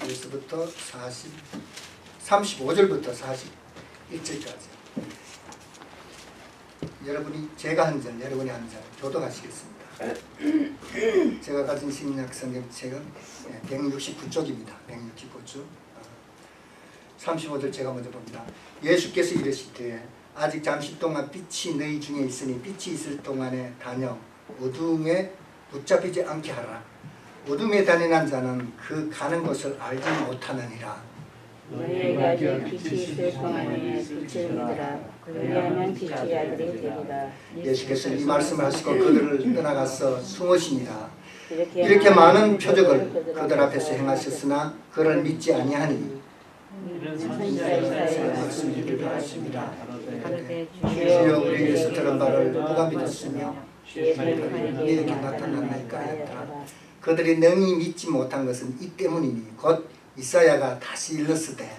41절부터 35절부터 41절까지 여러분이 제가 한 절, 여러분이 한 절 교독하시겠습니다. 제가 가진 신약 성경책은 169쪽입니다. 169쪽 35절 제가 먼저 봅니다. 예수께서 이르시되 아직 잠시 동안 빛이 너희 중에 있으니 빛이 있을 동안에 다녀 어둠에 붙잡히지 않게 하라. 어둠에 다니는 자는 그 가는 곳을 알지 못하느니라. 너희가 아직 빛이 있을 동안에 빛을 믿으라. 그리하면 빛의 아들이 되리라. 예수께서 이 말씀을 하시고 그들을 떠나가서 숨으시니라. 이렇게 많은 표적을 그들 앞에서 행하셨으나 그를 믿지 아니하니 말씀이 이르렀습니다. 주여 우리에게서 들은 바를 누가 믿었으며 우리에게 나타났나이까 하였더라. 그들이 능히 믿지 못한 것은 이 때문이니 곧 이사야가 다시 일렀으되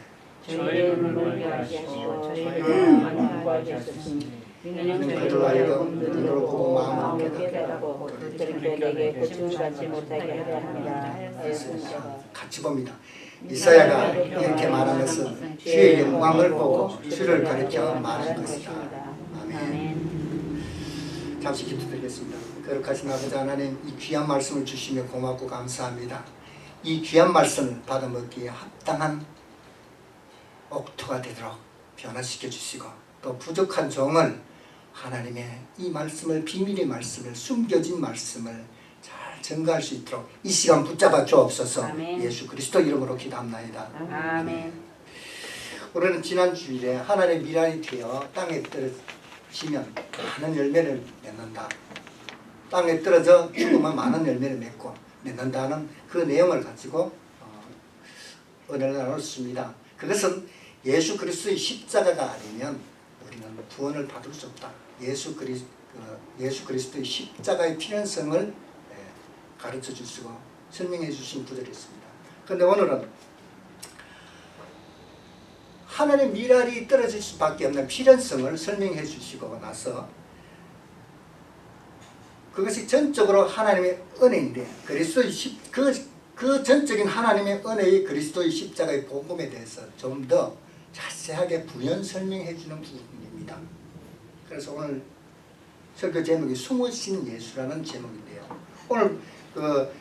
저희의 눈을 하시고 저희의 마음을 구하게 하셨으니 이는 그들 하여금 눈으로 보고 마음으로 깨닫고 그들에게 고침을 받지 못하게 하려 합니다 하였습니다. 같이 봅니다. 이사야가 이렇게 말한 것은 주의 영광을 보고 주를 가리켜 말한 것이다. 아멘. 잠시 기도드리겠습니다. 거룩하신 아버지 하나님, 이 귀한 말씀을 주시며 고맙고 감사합니다. 이 귀한 말씀을 받아먹기에 합당한 옥토가 되도록 변화시켜 주시고 또 부족한 종을 하나님의 이 말씀을, 비밀의 말씀을, 숨겨진 말씀을 잘 증거할 수 있도록 이 시간 붙잡아 주옵소서. 아멘. 예수 그리스도 이름으로 기도합나이다. 아멘. 우리는 지난 주일에 하나님의 미랄이 되어 땅에 떨어지면 많은 열매를 맺는다. 땅에 떨어져 죽으면 많은 열매를 맺는다는 그 내용을 가지고 은혜를 나눴습니다. 그것은 예수 그리스도의 십자가가 아니면 우리는 구원을 받을 수 없다. 예수 그리스도의 십자가의 필연성을 가르쳐 주시고 설명해 주신 구절이었습니다. 그런데 오늘은 하나님의 미랄이 떨어질 수밖에 없는 필연성을 설명해 주시고 나서 그것이 전적으로 하나님의 은혜인데 그 전적인 하나님의 은혜의 그리스도의 십자가의 복음에 대해서 좀 더 자세하게 부연 설명해 주는 부분입니다. 그래서 오늘 설교 제목이 숨으신 예수라는 제목인데요. 오늘 그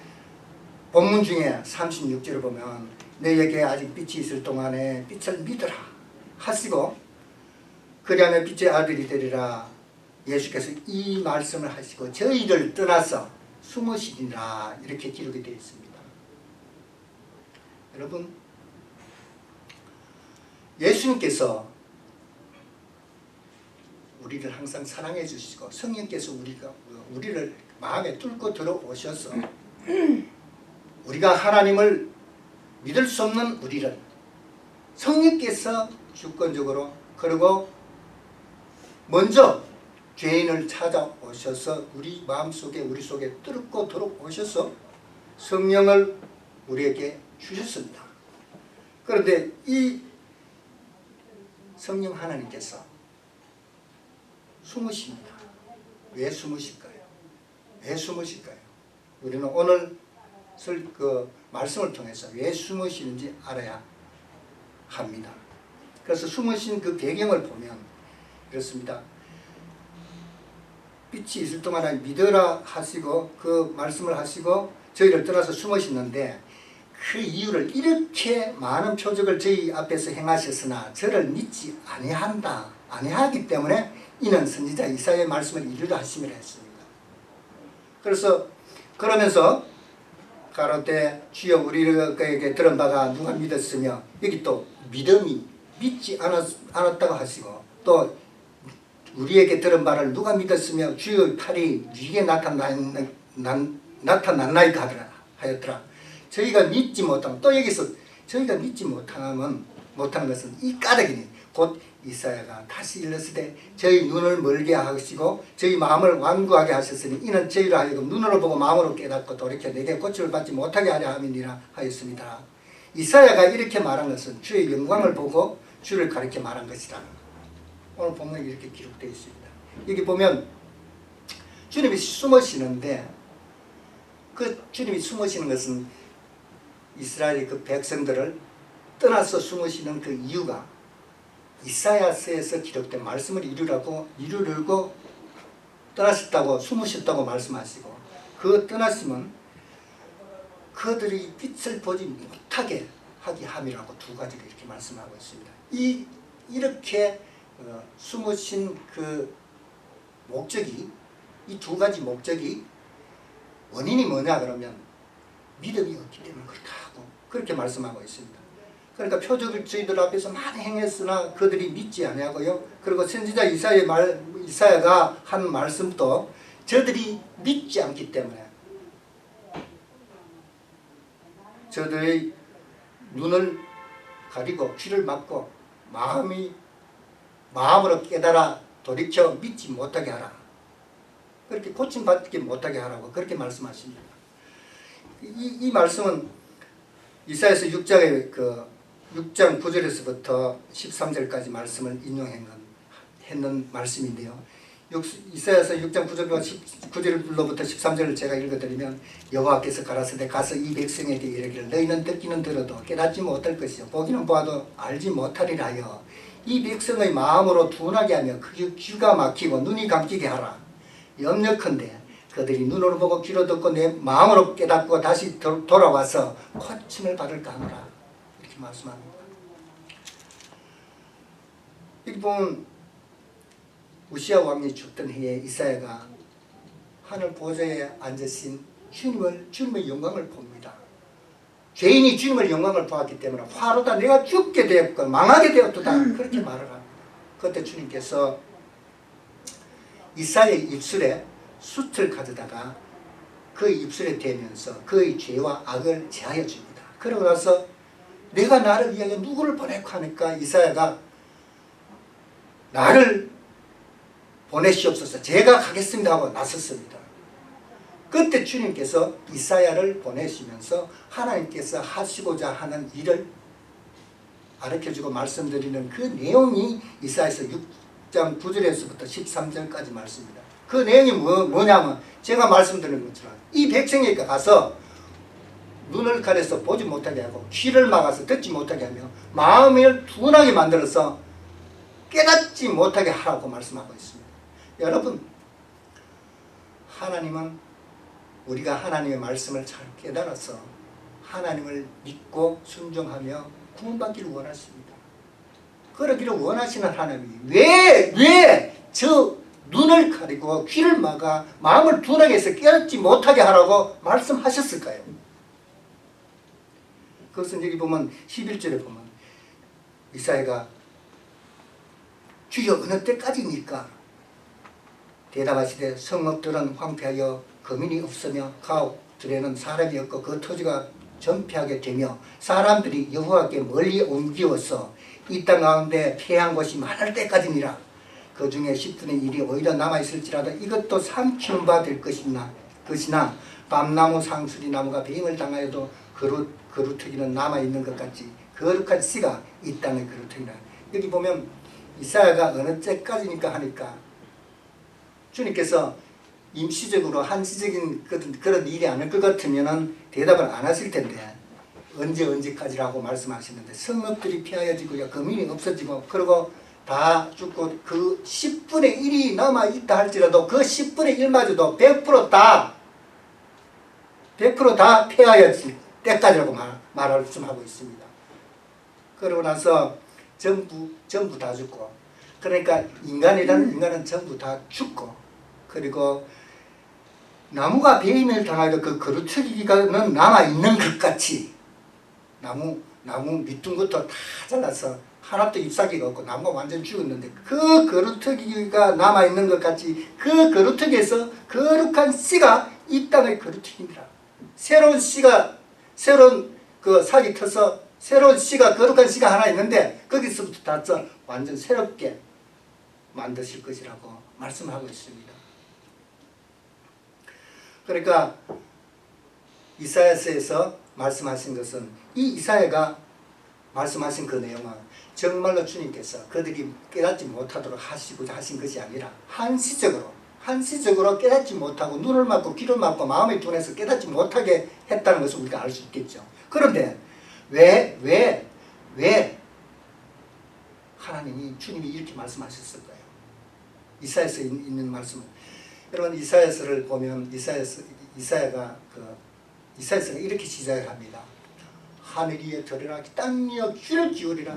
본문 중에 36절을 보면 너희에게 아직 빛이 있을 동안에 빛을 믿으라 하시고 그리하면 빛의 아들이 되리라. 예수께서 이 말씀을 하시고 저희를 떠나서 숨으시리라 이렇게 기록이 되어 있습니다. 여러분, 예수님께서 우리를 항상 사랑해 주시고 성령께서 우리를 마음에 뚫고 들어오셔서 우리가 하나님을 믿을 수 없는 우리를 성령께서 주권적으로 그리고 먼저 죄인을 찾아오셔서 우리 마음속에 우리 속에 뚫고 들어오셔서 성령을 우리에게 주셨습니다. 그런데 이 성령 하나님께서 숨으십니다. 왜 숨으실까요? 왜 숨으실까요? 우리는 오늘 말씀을 통해서 왜 숨으시는지 알아야 합니다. 그래서 숨으신 그 배경을 보면 이렇습니다. 빛이 있을 동안에 믿으라 하시고 그 말씀을 하시고 저희를 떠나서 숨으시는데 그 이유를 이렇게 많은 표적을 저희 앞에서 행하셨으나 저를 믿지 아니하기 때문에 이는 선지자 이사야의 말씀을 이루려 하심이라 했습니다. 그러면서 가로되 주여 우리에게 들은 바가 누가 믿었으며 여기 또 믿음이 믿지 않았다고 하시고 또 우리에게 들은 바를 누가 믿었으며 주의 팔이 위에 나타났나이까 하였더라. 저희가 믿지 못하면 또 여기서 저희가 믿지 못하는 것은 이 까닭이니 곧 이사야가 다시 일렀으되 저희 눈을 멀게 하시고 저희 마음을 완고하게 하셨으니 이는 저희를 하여금 눈으로 보고 마음으로 깨닫고 돌이켜 내게 고침을 받지 못하게 하려 함이니라 하였습니다. 이사야가 이렇게 말한 것은 주의 영광을 보고 주를 가리켜 말한 것이다. 오늘 본문에 이렇게 기록되어 있습니다. 여기 보면 주님이 숨으시는데 그 주님이 숨으시는 것은 이스라엘의 그 백성들을 떠나서 숨으시는 그 이유가 이사야서에서 기록된 말씀을 이루려고 떠나셨다고 숨으셨다고 말씀하시고, 그 떠났으면 그들이 빛을 보지 못하게 하기 함이라고 두 가지를 이렇게 말씀하고 있습니다. 이렇게 숨으신 그 목적이, 이 두 가지 목적이 원인이 뭐냐 그러면 믿음이 없기 때문에 그렇다 하고 그렇게 말씀하고 있습니다. 그러니까 표적주의들 앞에서 많이 행했으나 그들이 믿지 아니하고요. 그리고 선지자 이사야가 한 말씀도 저들이 믿지 않기 때문에 저들의 눈을 가리고 귀를 막고 마음으로 깨달아 돌이켜 믿지 못하게 하라. 그렇게 고침받지 못하게 하라고 그렇게 말씀하십니다. 이 말씀은 이사야서 6장의 6장 9절에서부터 13절까지 말씀을 인용했는 말씀인데요. 이사야서 6장 9절로부터 13절을 제가 읽어드리면, 여호와께서 가라사대 가서 이 백성에게 이르기를 너희는 듣기는 들어도 깨닫지 못할 것이요 보기는 보아도 알지 못하리라 하여 이 백성의 마음으로 둔하게 하며 그 귀가 막히고 눈이 감기게 하라. 염려컨대 그들이 눈으로 보고 귀로 듣고 내 마음으로 깨닫고 다시 돌아와서 고침을 받을까 하노라. 이렇게 말씀합니다. 여기 보면 우시야 왕이 죽던 해에 이사야가 하늘 보좌에 앉으신 주님의 영광을 봅니다. 죄인이 주님의 영광을 보았기 때문에 화로다 내가 죽게 되었고 망하게 되었도다 그렇게 말을 합니다. 그때 주님께서 이사야의 입술에 숯을 가져다가 그 입술에 대면서 그의 죄와 악을 제하여 줍니다. 그러고 나서 내가 나를 위하여 누구를 보낼까 하니까 이사야가 나를 보내시옵소서 제가 가겠습니다 하고 나섰습니다. 그때 주님께서 이사야를 보내시면서 하나님께서 하시고자 하는 일을 가르쳐주고 말씀드리는 그 내용이 이사야서 6장 9절에서부터 13절까지 말씀입니다. 그 내용이 뭐냐면 제가 말씀드린 것처럼 이 백성에게 가서 눈을 가려서 보지 못하게 하고 귀를 막아서 듣지 못하게 하며 마음을 둔하게 만들어서 깨닫지 못하게 하라고 말씀하고 있습니다. 여러분, 하나님은 우리가 하나님의 말씀을 잘 깨달아서 하나님을 믿고 순종하며 구원받기를 원하십니다. 그러기를 원하시는 하나님이 왜 저 눈을 가리고 귀를 막아 마음을 둔하게 해서 깨닫지 못하게 하라고 말씀하셨을까요? 그것은 여기 보면 11절에 보면 이사야가 주여 어느 때까지입니까? 대답하시되 성읍들은 황폐하여 거민이 없으며 가옥들에는 사람이 없고 그 토지가 전폐하게 되며 사람들이 여호와께 멀리 옮기어서 이 땅 가운데 폐한 곳이 많을 때까지니라. 그 중에 10분의 1이 오히려 남아있을지라도 이것도 삼키는 바 될 것이나 밤나무 상수리 나무가 배임을 당하여도 거루터기는 남아있는 것 같이 거룩한 씨가 이 땅의 거루터기라. 여기 보면 이사야가 어느 때까지니까 하니까 주님께서 임시적으로 한시적인 그런 일이 아닐 것 같으면 대답을 안 하실 텐데 언제까지라고 말씀하시는데 성읍들이 폐하여지고요 거민이 없어지고 그리고 다 죽고 그 10분의 1이 남아있다 할지라도 그 10분의 1마저도 100% 다 폐하여질 때까지라고 말씀하고 있습니다. 그러고 나서 전부 다 죽고, 그러니까 인간은 전부 다 죽고, 그리고 나무가 배임을 당하여 그 거루터기가는 남아있는 것 같이 나무 밑둥 것도 다 잘라서 하나도 잎사귀가 없고 나무가 완전 죽었는데 그 거루터기가 남아있는 것 같이 그 거루터기에서 거룩한 씨가 이 땅의 거루터기입니다. 새로운 그 삭이 터서 새로운 씨가 거룩한 씨가 하나 있는데 거기서부터 다서 완전 새롭게 만드실 것이라고 말씀하고 있습니다. 그러니까 이사야서에서 말씀하신 것은 이 이사야가 말씀하신 그 내용은 정말로 주님께서 그들이 깨닫지 못하도록 하시고자 하신 것이 아니라 한시적으로 한시적으로 깨닫지 못하고 눈을 막고 귀를 막고 마음의 둔해서 깨닫지 못하게 했다는 것을 우리가 알 수 있겠죠. 그런데 왜 하나님이 주님이 이렇게 말씀하셨을까요? 이사야서에 있는 말씀은 여러분 이사야서를 보면 이사야가 이사야서가 이렇게 시작을 합니다. 하늘 위에 들으라 땅 위에 귀를 기울이라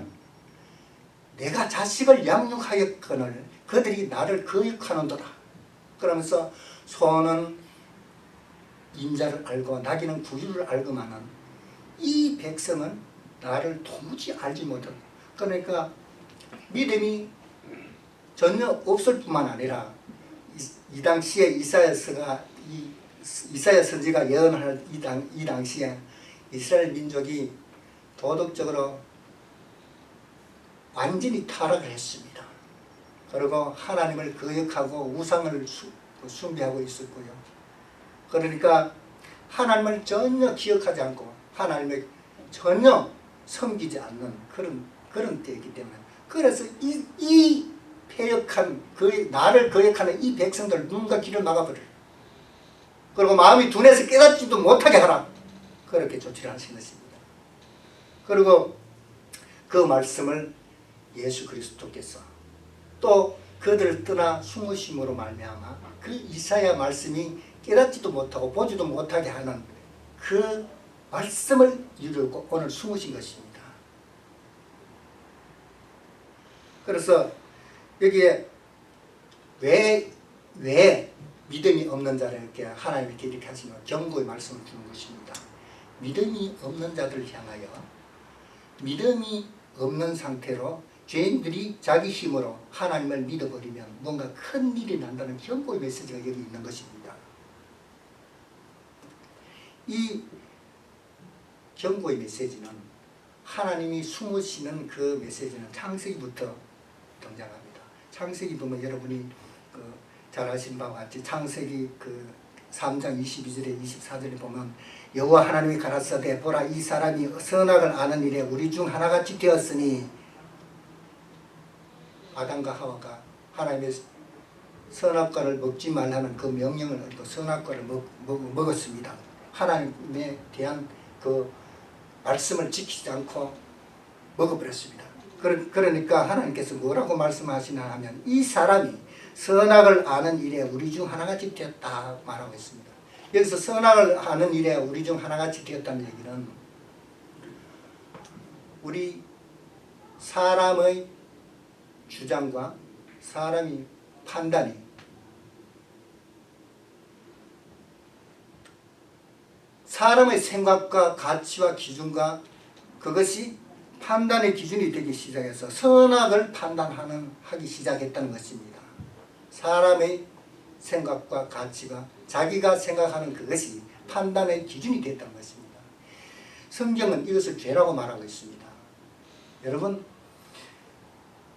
내가 자식을 양육하였거늘 그들이 나를 거역하는도다. 그러면서 소는 인자를 알고 나귀는 구유를 알고만은 이 백성은 나를 도무지 알지 못한다. 그러니까 믿음이 전혀 없을 뿐만 아니라 이 당시에 이사야 선지가 예언할 이 당시에 이스라엘 민족이 도덕적으로 완전히 타락을 했습니다. 그리고 하나님을 거역하고 우상을 숭배하고 있었고요. 그러니까 하나님을 전혀 기억하지 않고 하나님을 전혀 섬기지 않는 그런 때이기 때문에 그래서 이 패역한 나를 거역하는 이 백성들 눈과 귀를 막아버려요. 그리고 마음이 둔해서 깨닫지도 못하게 하라. 그렇게 조치를 하신 것입니다. 그리고 그 말씀을 예수 그리스도께서 또 그들을 떠나 숨으심으로 말미암아 그 이사야 말씀이 깨닫지도 못하고 보지도 못하게 하는 그 말씀을 이루고 오늘 숨으신 것입니다. 그래서 여기에 왜 믿음이 없는 자를 이렇게 하나님이 이렇게 하시는 경고의 말씀을 주는 것입니다. 믿음이 없는 자들을 향하여 믿음이 없는 상태로 죄인들이 자기 힘으로 하나님을 믿어버리면 뭔가 큰 일이 난다는 경고의 메시지가 여기 있는 것입니다. 이 경고의 메시지는 하나님이 숨으시는 그 메시지는 창세기부터 등장합니다. 창세기 보면 여러분이 잘 아신 바와 같이 창세기 3장 22절에 24절에 보면 여호와 하나님이 가라사대 보라 이 사람이 선악을 아는 일에 우리 중 하나같이 되었으니 아담과 하와가 하나님의 선악과를 먹지 말라는 그 명령을 얻고 선악과를 먹었습니다. 하나님에 대한 그 말씀을 지키지 않고 먹어버렸습니다. 그러니까 하나님께서 뭐라고 말씀하시나 하면 이 사람이 선악을 아는 일에 우리 중 하나같이 되었다 말하고 있습니다. 여기서 선악을 아는 일에 우리 중 하나같이 되었다는 얘기는 우리 사람의 주장과 사람이 판단이 사람의 생각과 가치와 기준과 그것이 판단의 기준이 되기 시작해서 선악을 하기 시작했다는 것입니다. 사람의 생각과 가치가 자기가 생각하는 그것이 판단의 기준이 됐다는 것입니다. 성경은 이것을 죄라고 말하고 있습니다. 여러분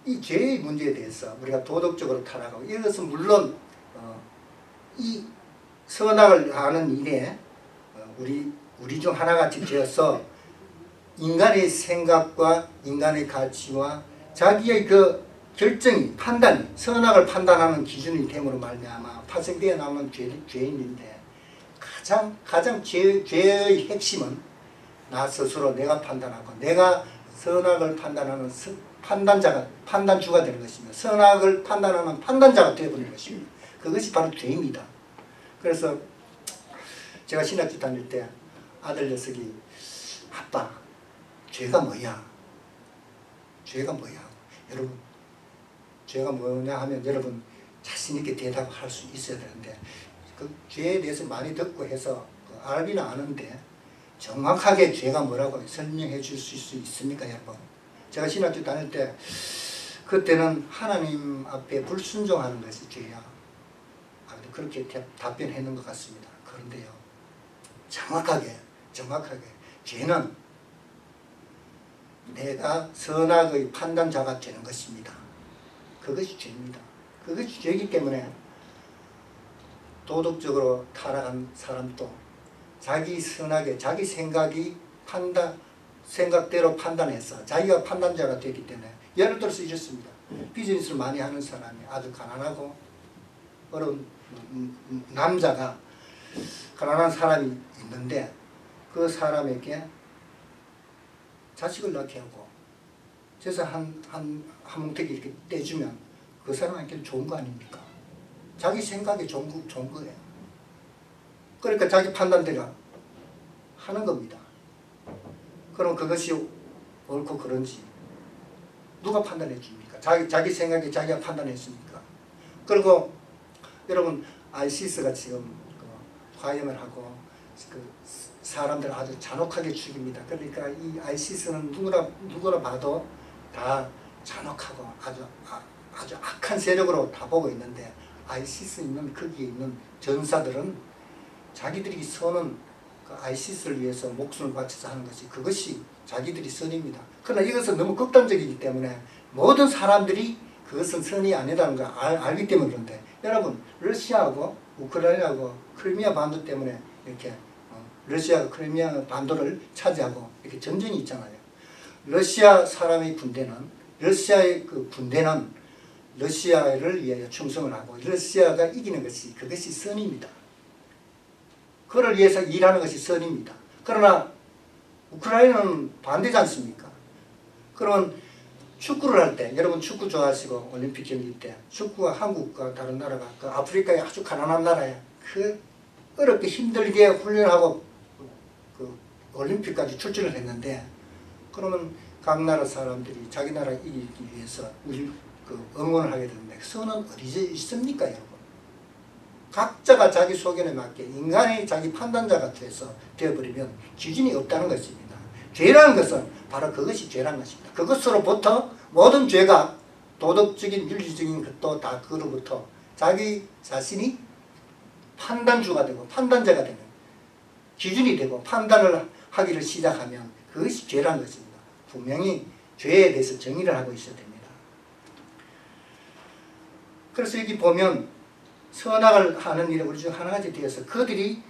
이 죄의 문제에 대해서 우리가 도덕적으로 타락하고 이것은 물론 이 선악을 아는 일에 우리 중 하나같이 되어서 인간의 생각과 인간의 가치와 자기의 그 결정이 판단이 선악을 판단하는 기준이 됨으로 말미암아 파생되어 나오는 죄인인데 가장 죄의 핵심은 나 스스로 내가 판단하고 내가 선악을 판단하는 판단주가 되는 것입니다. 선악을 판단하는 판단자가 되어버리는 것입니다. 그것이 바로 죄입니다. 그래서 제가 신학교 다닐 때 아들 녀석이 아빠 죄가 뭐야? 죄가 뭐야? 여러분 죄가 뭐냐 하면 여러분 자신 있게 대답할 수 있어야 되는데 그 죄에 대해서 많이 듣고 해서 알기는 아는데 정확하게 죄가 뭐라고 설명해 줄 수 있습니까 여러분? 제가 신학교 다닐 때 그때는 하나님 앞에 불순종하는 것이 죄야. 그렇게 답변했는 것 같습니다. 그런데요 정확하게 죄는 내가 선악의 판단자가 되는 것입니다. 그것이 죄입니다. 그것이 죄이기 때문에 도덕적으로 타락한 사람도 자기 선악에 자기 생각대로 판단해서 자기가 판단자가 되기 때문에 예를 들어서 이렇습니다. 비즈니스를 많이 하는 사람이 아주 가난하고 어려운 남자가 가난한 사람이 있는데 그 사람에게 자식을 낳게 하고 그래서 한 뭉태기 이렇게 떼주면 그 사람에게는 좋은 거 아닙니까? 자기 생각이 좋은 거예요. 그러니까 자기 판단대로 하는 겁니다. 그럼 그것이 옳고 그런지 누가 판단해 줍니까? 자기 생각에 자기가 판단했습니까? 그리고 여러분 아이시스가 지금 화염을 하고 사람들을 아주 잔혹하게 죽입니다. 그러니까 이 아이시스는 누구나 봐도 다 잔혹하고 아주 악한 세력으로 다 보고 있는데 아이시스 있는 거기에 있는 전사들은 자기들이 선은 그 아이시스를 위해서 목숨을 바쳐서 하는 것이 그것이 자기들이 선입니다. 그러나 이것은 너무 극단적이기 때문에 모든 사람들이 그것은 선이 아니라는 걸 알기 때문에 그런데 여러분 러시아하고 우크라이나하고 크리미아 반도 때문에 이렇게 러시아가 크리미아 반도를 차지하고 이렇게 전쟁이 있잖아요. 러시아 사람의 군대는 러시아의 그 군대는 러시아를 위하여 충성을 하고 러시아가 이기는 것이 그것이 선입니다. 그를 위해서 일하는 것이 선입니다. 그러나 우크라이나는 반대지 않습니까? 그러면 축구를 할 때 여러분 축구 좋아하시고 올림픽 경기 때 축구가 한국과 다른 나라가 그 아프리카의 아주 가난한 나라에 그 어렵게 힘들게 훈련하고 그 올림픽까지 출전을 했는데 그러면 각 나라 사람들이 자기 나라 이기기 위해서 응원을 하게 되는데 선은 어디 있습니까 여러분? 각자가 자기 소견에 맞게 인간이 자기 판단자가 되어버리면 기준이 없다는 것입니다. 죄라는 것은 바로 그것이 죄라는 것입니다. 그것으로부터 모든 죄가 도덕적인 윤리적인 것도 다 그로부터 자기 자신이 판단주가 되고 판단자가 되는 기준이 되고 판단을 하기를 시작하면 그것이 죄라는 것입니다. 분명히 죄에 대해서 정의를 하고 있어야 됩니다. 그래서 여기 보면 선악을 하는 일에 우리 중 하나같이 되어서 그들이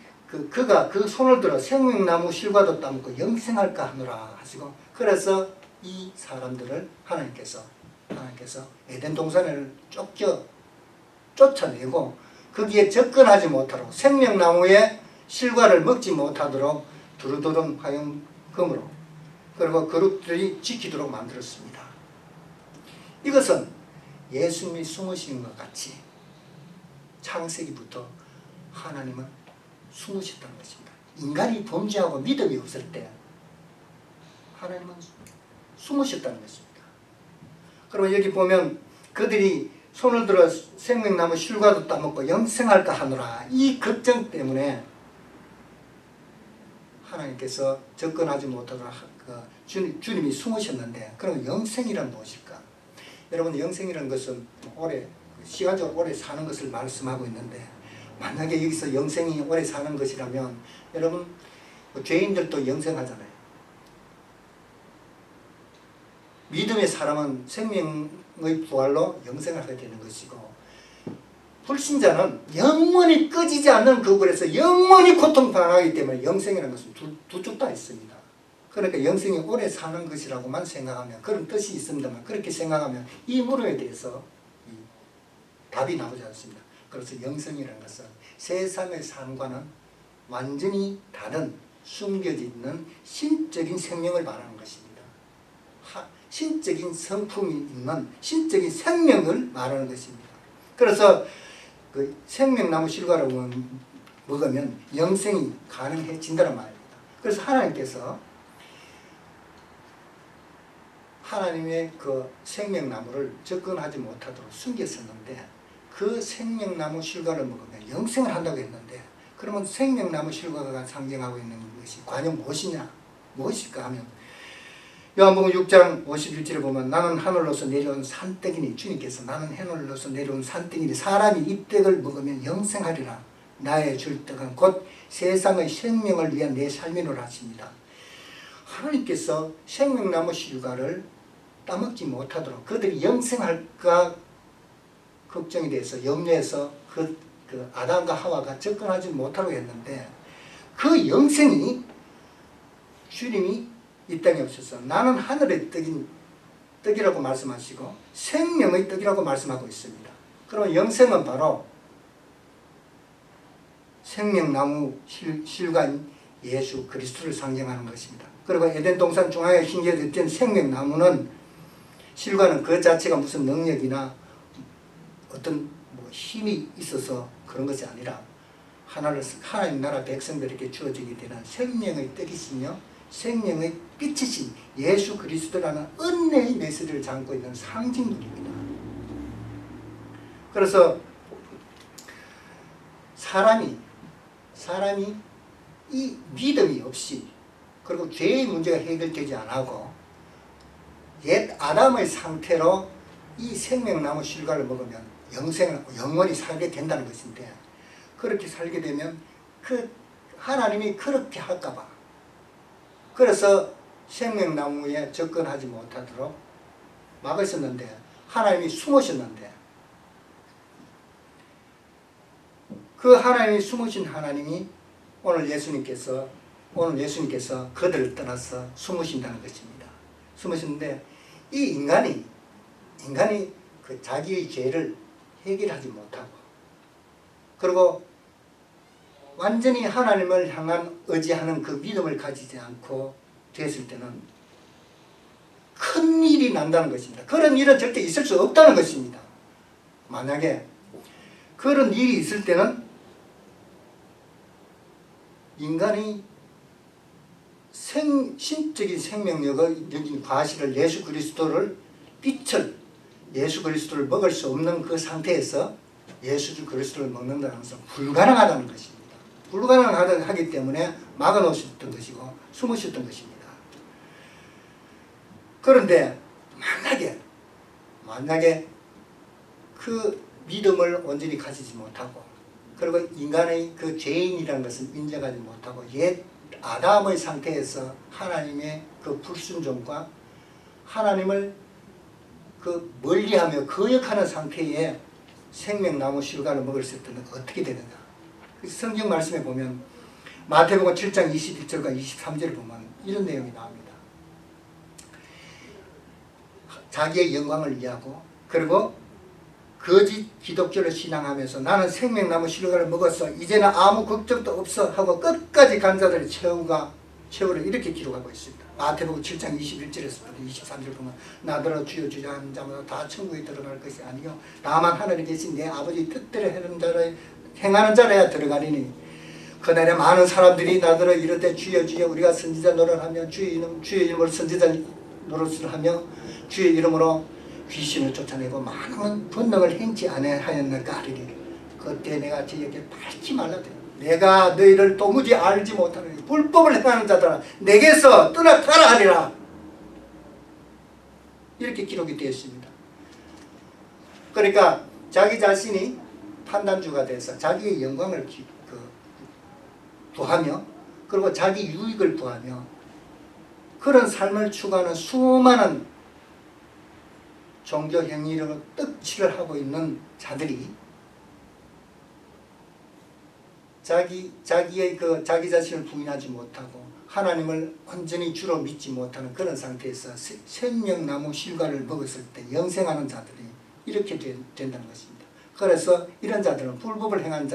그가 그 손을 들어 생명나무 실과도 따먹고 영생할까 하노라 하시고 그래서 이 사람들을 하나님께서 에덴 동산을 쫓아내고 거기에 접근하지 못하도록 생명나무의 실과를 먹지 못하도록 두루두rum 화염금으로 그리고 그룹들이 지키도록 만들었습니다. 이것은 예수님이 숨으신 것 같이 창세기부터 하나님은 숨으셨다는 것입니다. 인간이 범죄하고 믿음이 없을 때 하나님은 숨으셨다는 것입니다. 그러면 여기 보면 그들이 손을 들어 생명나무 실과도 따먹고 영생할까 하노라 이 걱정 때문에 하나님께서 접근하지 못하도록 주님이 숨으셨는데 그럼 영생이란 무엇일까? 여러분 영생이라는 것은 시간적으로 오래 사는 것을 말씀하고 있는데 만약에 여기서 영생이 오래 사는 것이라면 여러분 죄인들도 영생하잖아요. 믿음의 사람은 생명의 부활로 영생을 하게 되는 것이고 불신자는 영원히 꺼지지 않는 그곳에서 영원히 고통당하기 때문에 영생이라는 것은 두 쪽 다 있습니다. 그러니까 영생이 오래 사는 것이라고만 생각하면 그런 뜻이 있습니다만 그렇게 생각하면 이 물음에 대해서 답이 나오지 않습니다. 그래서 영생이라는 것은 세상의 삶과는 완전히 다른 숨겨져 있는 신적인 생명을 말하는 것입니다. 신적인 성품이 있는 신적인 생명을 말하는 것입니다. 그래서 그 생명나무 실과를 먹으면 영생이 가능해진다는 말입니다. 그래서 하나님께서 하나님의 그 생명나무를 접근하지 못하도록 숨겼었는데 그 생명나무 실과를 먹으면 영생을 한다고 했는데 그러면 생명나무 실과가 상징하고 있는 것이 과연 무엇일까 하면 요한복음 6장 51절에 보면 나는 하늘로서 내려온 산떡이니 주님께서 나는 하늘로서 내려온 산떡이니 사람이 이 떡을 먹으면 영생하리라 나의 줄 떡은 곧 세상의 생명을 위한 내 삶이로라 하십니다. 하나님께서 생명나무 실과를 따먹지 못하도록 그들이 영생할까 걱정이 돼서 염려해서 그 아담과 하와가 접근하지 못하려고 했는데 그 영생이 주님이 이 땅에 오셔서 나는 하늘의 떡이라고 말씀하시고 생명의 떡이라고 말씀하고 있습니다. 그러면 영생은 바로 생명나무 실과인 예수 그리스도를 상징하는 것입니다. 그리고 에덴 동산 중앙에 심겨졌던 생명나무는 실과는 그 자체가 무슨 능력이나 어떤 뭐 힘이 있어서 그런 것이 아니라 하나님 나라 백성들에게 주어지게 되는 생명의 떡이시며 생명의 빛이신 예수 그리스도라는 은혜의 메시지를 담고 있는 상징물입니다. 그래서 사람이 이 믿음이 없이 그리고 죄의 문제가 해결되지 않고 옛 아담의 상태로 이 생명나무 실과를 먹으면 영원히 살게 된다는 것인데, 그렇게 살게 되면 그 하나님이 그렇게 할까봐 그래서 생명나무에 접근하지 못하도록 막으셨는데, 하나님이 숨으셨는데, 그 하나님이 숨으신 하나님이 오늘 예수님께서 그들을 떠나서 숨으신다는 것입니다. 숨으시는데 이 인간이 그 자기의 죄를 해결하지 못하고 그리고 완전히 하나님을 향한 의지하는 그 믿음을 가지지 않고 됐을 때는 큰 일이 난다는 것입니다. 그런 일은 절대 있을 수 없다는 것입니다. 만약에 그런 일이 있을 때는 인간이 신적인 생명력의 과실을 예수 그리스도를 먹을 수 없는 그 상태에서 예수 그리스도를 먹는다는 것은 불가능하다는 것입니다. 불가능하기 때문에 막아놓으셨던 것이고 숨으셨던 것입니다. 그런데 만약에 그 믿음을 온전히 가지지 못하고 그리고 인간의 그 죄인이라는 것을 인정하지 못하고 옛 아담의 상태에서 하나님의 그 불순종과 하나님을 그 멀리하며 거역하는 상태에 생명나무 실과를 먹을 수 있다면 어떻게 되느냐. 성경 말씀에 보면 마태복음 7장 21절과 23절을 보면 이런 내용이 나옵니다. 자기의 영광을 위하고 그리고 거짓 기독교를 신앙하면서 나는 생명나무 실과를 먹었어, 이제는 아무 걱정도 없어 하고 끝까지 간 자들의 최후를 이렇게 기록하고 있습니다. 마태복음 7장 21절에서부터 23절 보면 나더러 주여 주여 하는 자마다 다 천국에 들어갈 것이 아니요 다만 하늘에 계신 내 아버지 뜻대로 행하는 자라야 들어가리니 그날에 많은 사람들이 나더러 이르되 주여 주여 우리가 선지자 노릇하며 주의 이름으로 선지자 노릇을 하며 주의 이름으로 귀신을 쫓아내고 많은 권능을 행치 아니하였는가 하리니 그때 내가 저에게 밟지 말라되 내가 너희를 도무지 알지 못하는 불법을 행하는 자들아 내게서 떠나가라 하리라. 이렇게 기록이 되어 있습니다. 그러니까 자기 자신이 판단주가 돼서 자기의 영광을 구하며 그리고 자기 유익을 구하며 그런 삶을 추구하는 수많은 종교 행위로 떡칠을 하고 있는 자들이 자기 자신을 부인하지 못하고 하나님을 온전히 주로 믿지 못하는 그런 상태에서 생명나무 실과를 먹었을 때 영생하는 자들이 이렇게 된다는 것입니다. 그래서 이런 자들은 불법을 행한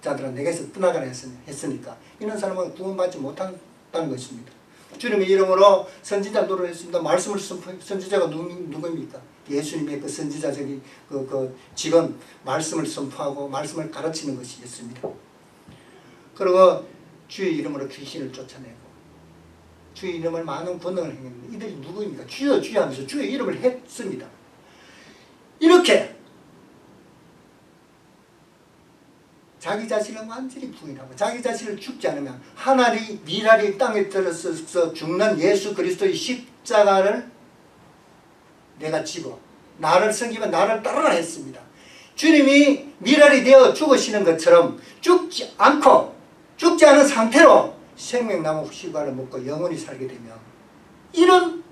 자들은 내게서 떠나가라 했으니까 이런 사람은 구원받지 못한다는 것입니다. 주님의 이름으로 선지자 노릇했습니다. 말씀을 선지자가 누구입니까? 예수님의 그 선지자적인 그 직원 말씀을 선포하고 말씀을 가르치는 것이었습니다. 그리고 주의 이름으로 귀신을 쫓아내고 주의 이름을 많은 권능을 행했는데 이들이 누구입니까? 주여 주여 하면서 주의 이름을 했습니다. 이렇게 자기 자신을 완전히 부인하고 자기 자신을 죽지 않으면 하나님 미랄이 땅에 떨어져서 죽는 예수 그리스도의 십자가를 내가 지고 나를 섬기면 나를 따르라 했습니다. 주님이 미랄이 되어 죽으시는 것처럼 죽지 않은 상태로 생명나무 실과를 먹고 영원히 살게 되면 이런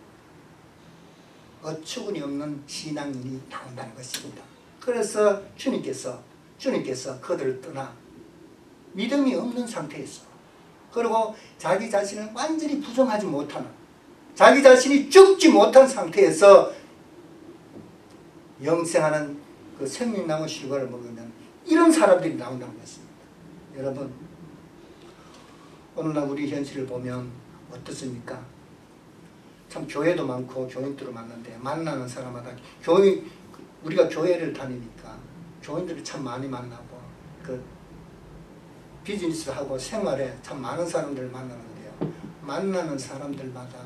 어처구니 없는 신앙인이 나온다는 것입니다. 그래서 주님께서 그들을 떠나 믿음이 없는 상태에서 그리고 자기 자신을 완전히 부정하지 못하는 자기 자신이 죽지 못한 상태에서 영생하는 그 생명나무 실과를 먹으면 이런 사람들이 나온다는 것입니다. 여러분 오늘날 우리 현실을 보면 어떻습니까? 참 교회도 많고 교인들을 만나는데 만나는 사람마다 우리가 교회를 다니니까 교인들을 참 많이 만나고 그 비즈니스하고 생활에 참 많은 사람들을 만나는데요. 만나는 사람들마다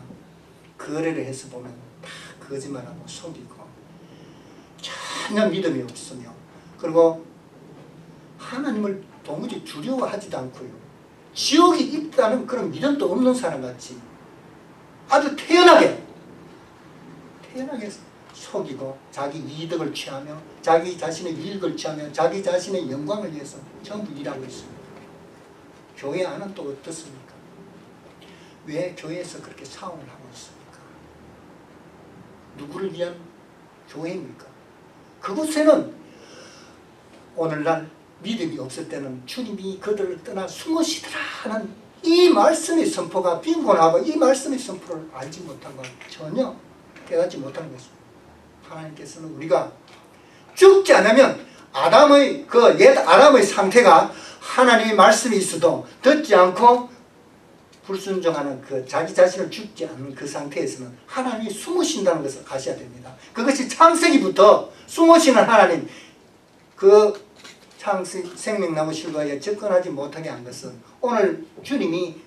거래를 해서 보면 다 거짓말하고 속이고 전혀 믿음이 없으며 그리고 하나님을 도무지 두려워하지도 않고요. 지옥이 있다는 그런 믿음도 없는 사람 같이 아주 태연하게 속이고 자기 이득을 취하며 자기 자신의 이익을 취하며 자기 자신의 영광을 위해서 전부 일하고 있습니다. 교회 안은 또 어떻습니까? 왜 교회에서 그렇게 사업을 하고 있습니까? 누구를 위한 교회입니까? 그곳에는 오늘날 믿음이 없을 때는 주님이 그들을 떠나 숨으시더라 하는 이 말씀의 선포가 빈곤하고 이 말씀의 선포를 알지 못한 건 전혀 깨닫지 못하는 것입니다. 하나님께서는 우리가 죽지 않으면 아담의 그 옛 아담의 상태가 하나님의 말씀이 있어도 듣지 않고 불순종하는 그 자기 자신을 죽지 않는 그 상태에서는 하나님이 숨으신다는 것을 아셔야 됩니다. 그것이 창세기부터 숨으시는 하나님 그 생명나무 실과에 접근하지 못하게 한 것은 오늘 주님이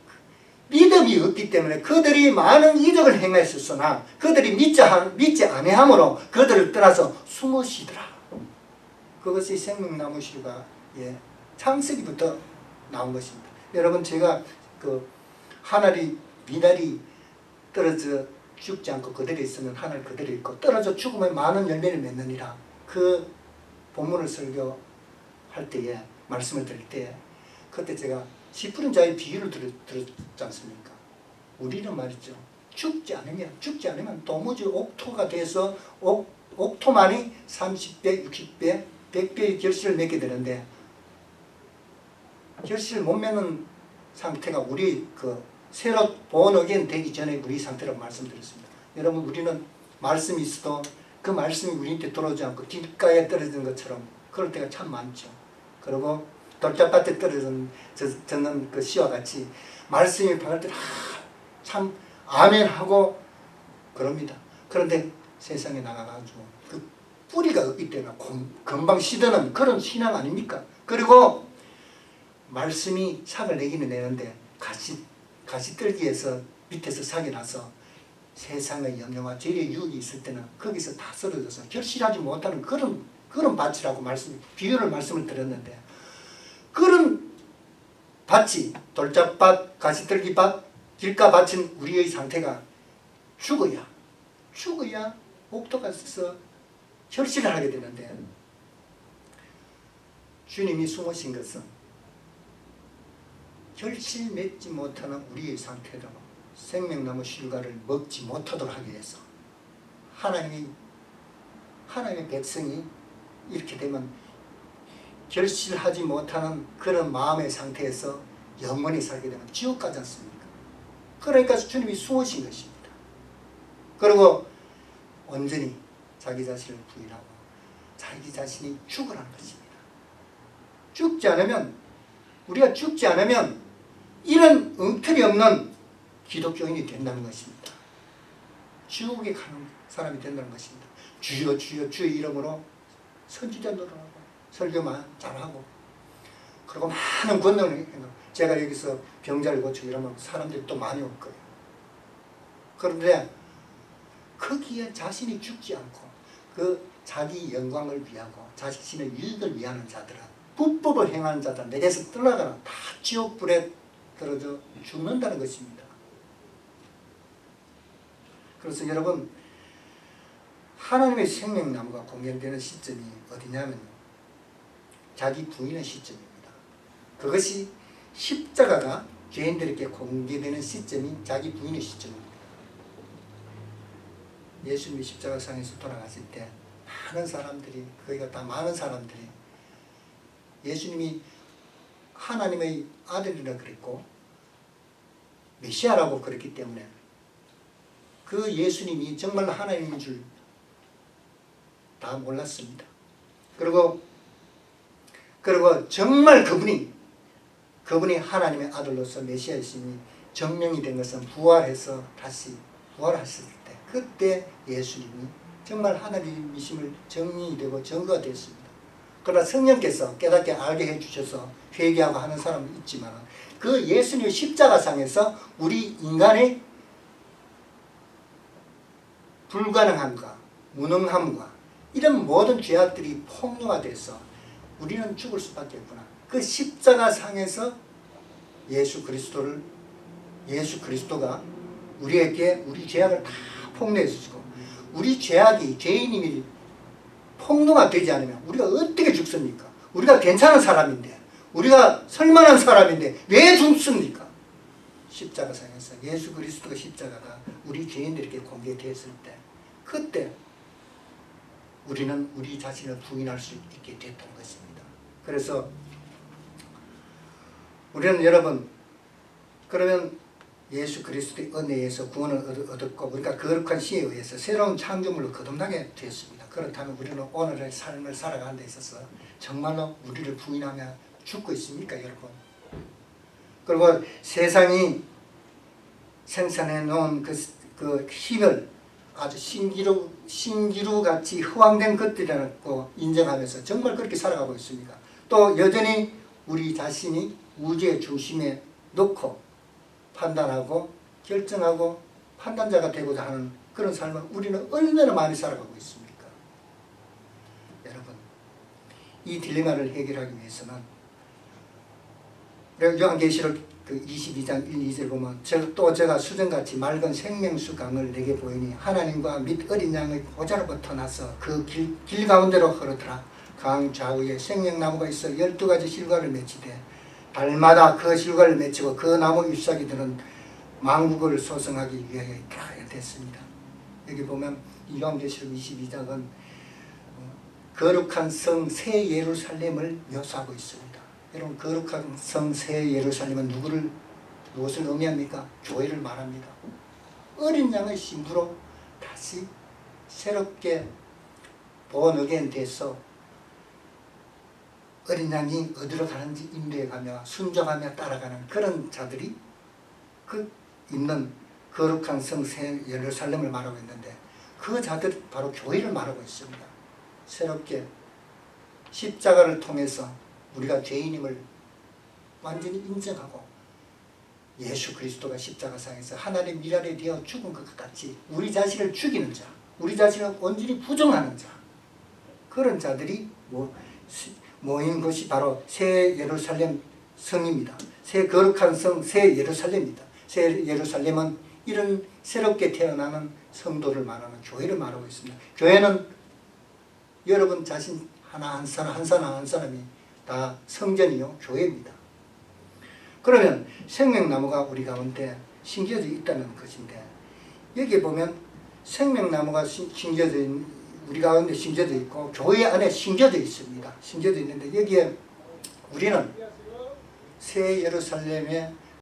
믿음이 없기 때문에 그들이 많은 이적을 행했었으나 그들이 믿지 아니함으로 그들을 떠나서 숨으시더라. 그것이 생명나무 실과의 창세기부터 나온 것입니다. 여러분 제가 그 하늘이 미달이 떨어져 죽지 않고 그대로 있으면 하늘 그대로 있고 떨어져 죽으면 많은 열매를 맺느니라. 그 본문을 설교할 때에 말씀을 드릴 때 그때 제가 씨 뿌린 자의 비유를 들었지 않습니까? 우리는 말이죠. 죽지 않으면 도무지 옥토가 돼서 옥토만이 30배, 60배, 100배의 결실을 맺게 되는데 결실을 못 맺는 상태가 우리 그 새로 born again 되기 전에 우리 상태라고 말씀드렸습니다. 여러분 우리는 말씀이 있어도 그 말씀이 우리한테 들어오지 않고 길가에 떨어지는 것처럼 그럴 때가 참 많죠. 그리고 돌짝밭에 젖는 그 씨와 같이 말씀이 받을 때 참 아멘 하고 그럽니다. 그런데 세상에 나가가지고 그 뿌리가 없기 때문에 금방 시드는 그런 신앙 아닙니까? 그리고 말씀이 삭을 내기는 내는데 가시떨기에서 밑에서 삭이 나서 세상의 영향과 죄의 유혹이 있을 때는 거기서 다 쓰러져서 결실하지 못하는 그런 밭이라고 비유를 말씀을 드렸는데 그런 밭이 돌짝밭, 가시떨기밭, 길가밭인 우리의 상태가 죽어야 옥토가 있어서 결실을 하게 되는데 주님이 숨으신 것은 결실 맺지 못하는 우리의 상태로 생명나무 실과를 먹지 못하도록 하기 위해서 하나님의 백성이 이렇게 되면 결실하지 못하는 그런 마음의 상태에서 영원히 살게 되면 지옥 가지 않습니까? 그러니까 주님이 숨으신 것입니다. 그리고 온전히 자기 자신을 부인하고 자기 자신이 죽으라는 것입니다. 우리가 죽지 않으면 이런 엉터리 없는 기독교인이 된다는 것입니다. 지옥에 가는 사람이 된다는 것입니다. 주여 주여 주의 이름으로 선지자 노릇하고 설교만 잘하고 그리고 많은 권능을 행하고 제가 여기서 병자를 고치고 이러면 사람들이 또 많이 올 거예요. 그런데 거기에 자신이 죽지 않고 그 자기 영광을 위하고 자신의 이익을 위하는 자들은 불법을 행하는 자들은 내게서 떠나가는 다 지옥불에 떨어져 죽는다는 것입니다. 그래서 여러분 하나님의 생명나무가 공개되는 시점이 어디냐면 자기 부인의 시점입니다. 그것이 십자가가 죄인들에게 공개되는 시점이 자기 부인의 시점입니다. 예수님이 십자가상에서 돌아가실 때 많은 사람들이 거기가 다 많은 사람들이 예수님이 하나님의 아들이라 그랬고 메시아라고 그랬기 때문에 그 예수님이 정말 하나님인 줄 다 몰랐습니다. 그리고 정말 그분이 그분이 하나님의 아들로서 메시아이심이 정령이 된 것은 부활해서 다시 부활하셨을 때, 그때 예수님이 정말 하나님이심을 정리이 되고 증거가 됐습니다. 그러나 성령께서 깨닫게 알게 해주셔서 회개하고 하는 사람은 있지만, 그 예수님의 십자가상에서 우리 인간의 불가능함과 무능함과 이런 모든 죄악들이 폭로화돼서 우리는 죽을 수밖에 없구나. 그 십자가상에서 예수 그리스도가 우리에게 우리 죄악을 다 폭로해 주시고, 우리 죄악이 죄인임이 폭로가 되지 않으면 우리가 어떻게 죽습니까? 우리가 괜찮은 사람인데, 우리가 설만한 사람인데 왜 죽습니까? 십자가상에서 예수 그리스도의 십자가가 우리 죄인들에게 공개되었을 때, 그때 우리는 우리 자신을 부인할 수 있게 됐던 것입니다. 그래서 우리는 여러분, 그러면 예수 그리스도의 은혜에서 구원을 얻었고 우리가 거룩한 시에 의해서 새로운 창조물로 거듭나게 되었습니다. 그렇다면 우리는 오늘의 삶을 살아가는 데 있어서 정말로 우리를 부인하며 죽고 있습니까, 여러분? 그리고 세상이 생산해 놓은 그 힘을 아주 신기루같이 허황된 것들이라고 인정하면서 정말 그렇게 살아가고 있습니까? 또 여전히 우리 자신이 우주의 중심에 놓고 판단하고 결정하고 판단자가 되고자 하는 그런 삶을 우리는 얼마나 많이 살아가고 있습니까? 여러분, 이 딜레마를 해결하기 위해서는 요한계시록 그 22장 1, 2절 보면 제가 수정같이 맑은 생명수 강을 내게 보이니 하나님과 및 어린 양의 보좌로부터 나서 그 길 가운데로 흐르더라. 강 좌우에 생명나무가 있어 12가지 실과를 맺히되 달마다 그 실과를 맺히고 그 나무 잎사귀들은 만국을 소성하기 위하여 됐습니다. 여기 보면 요한계시록 22장은 거룩한 성 새 예루살렘을 묘사하고 있습니다. 여러분, 거룩한 성 새 예루살렘은 무엇을 의미합니까? 교회를 말합니다. 어린 양의 신부로 다시 새롭게 born again 돼서 어린 양이 어디로 가는지 인도해가며 순종하며 따라가는 그런 자들이 그 있는 거룩한 성 새 예루살렘을 말하고 있는데, 그 자들이 바로 교회를 말하고 있습니다. 새롭게 십자가를 통해서 우리가 죄인임을 완전히 인정하고 예수 그리스도가 십자가상에서 하나님의 미랄에 되어 죽은 것 같이 우리 자신을 죽이는 자, 우리 자신을 온전히 부정하는 자, 그런 자들이 모인 것이 바로 새 예루살렘 성입니다. 새 거룩한 성 새 예루살렘입니다. 새 예루살렘은 이런 새롭게 태어나는 성도를 말하는 교회를 말하고 있습니다. 교회는 여러분 자신 한 사람이 다 성전이요 교회입니다. 그러면 생명나무가 우리 가운데 심겨져 있다는 것인데, 여기 보면 생명나무가 우리 가운데 심겨져 있고 교회 안에 심겨져 있습니다. 심겨져 있는데, 여기에 우리는 새 예루살렘의